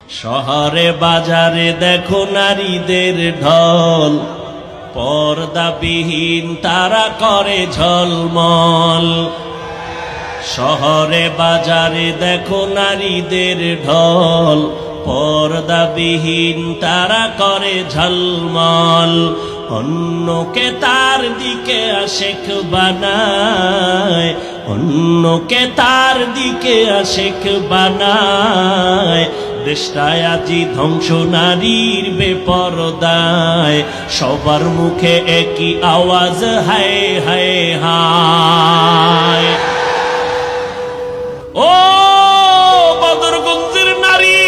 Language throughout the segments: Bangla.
শহরে বাজারে দেখো নারীদের ঢল, পর্দাবিহীন তারা করে ঝলমল। শহরে বাজারে দেখো নারীদের ঢল, পর্দাবিহীন তারা করে ঝলমল। অন্যকে তার দিকে আশেক বানায়, অন্যকে তার দিকে আশেক বানায়। দেশটায় আজি ধ্বংস নারীর বেপরদায়, সবার মুখে একই আওয়াজ হায় হায় হায়। ও বদরগঞ্জের নারী,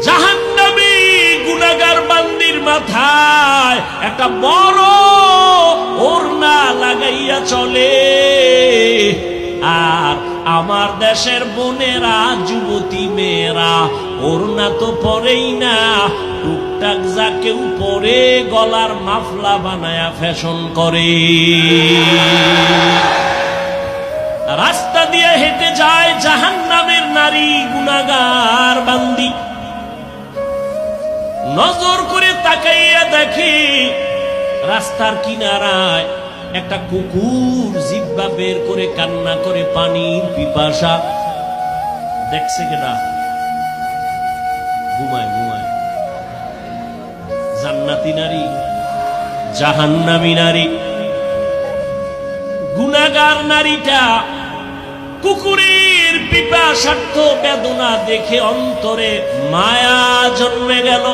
জাহান্নামী গুনাহগার বান্দির মাথায় একটা বড় ওড়না লাগাইয়া চলে। আর আমার দেশের বোনেরা, যুবতী মেয়েরা ওড়না তো পরেই না, টুকটাক যা কেউ পরে গলার মাফলা বানায়া ফ্যাশন করে। রাস্তা দিয়ে হেঁটে যায় জাহান্নামের নারী গুনাহগার বান্দি। নজর করে তাকাইয়া দেখি রাস্তার কিনারায় একটা কুকুর জিহ্বা বের করে কান্না করে পানির পিপাসা। দেখছে কেনা? ঘুমায় ঘুমায়। জান্নাতি নারী, জাহান্নামী নারী। গুনাহগার নারীটা কুকুরের পিপাসার্থ বেদনা দেখে অন্তরে মায়া জন্মে গেল।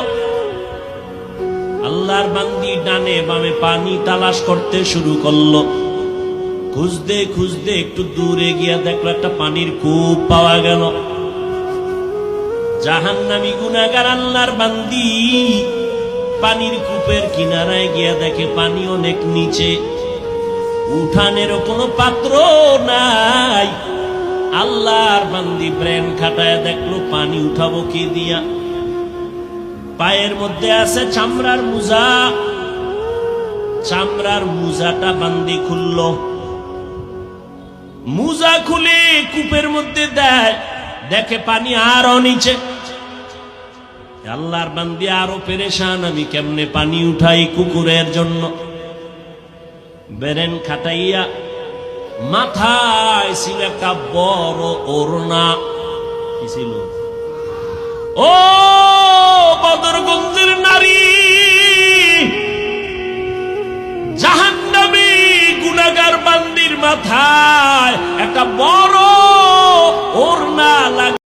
আল্লাহর বান্দি ডানে বামে পানি তালাশ করতে শুরু করলো। খুঁজতে খুঁজতে একটু দূরে গিয়া দেখলো একটা পানির কূপ পাওয়া গেল। জাহান্নামী গুনাহগার আল্লাহর বান্দি পানির কূপের কিনারায় গিয়া দেখে পানি অনেক নিচে, উঠানেরও কোনো পাত্র নাই। আল্লাহর বান্দি ব্রেন খাটায় দেখলো পানি উঠাবো কি দিয়া। পায়ের মধ্যে আছে চামড়ার মুজা, চামড়ার মুজাটা বান্দি খুলল। মুজা খুলে কূপের মধ্যে দেয়, দেখে পানি আরো নিচে। আল্লাহর বান্দি আরো পেরেশান, আমি কেমনে পানি উঠাই কুকুরের জন্য। বেরেন খাটাইয়া মাথায় ছিল একটা বড় ওড়না। কি ছিল? ও বদরগঞ্জের নারী, জাহান্নামী গুনাহগার বান্দির মাথায় একটা বড় ওড়না লাগে।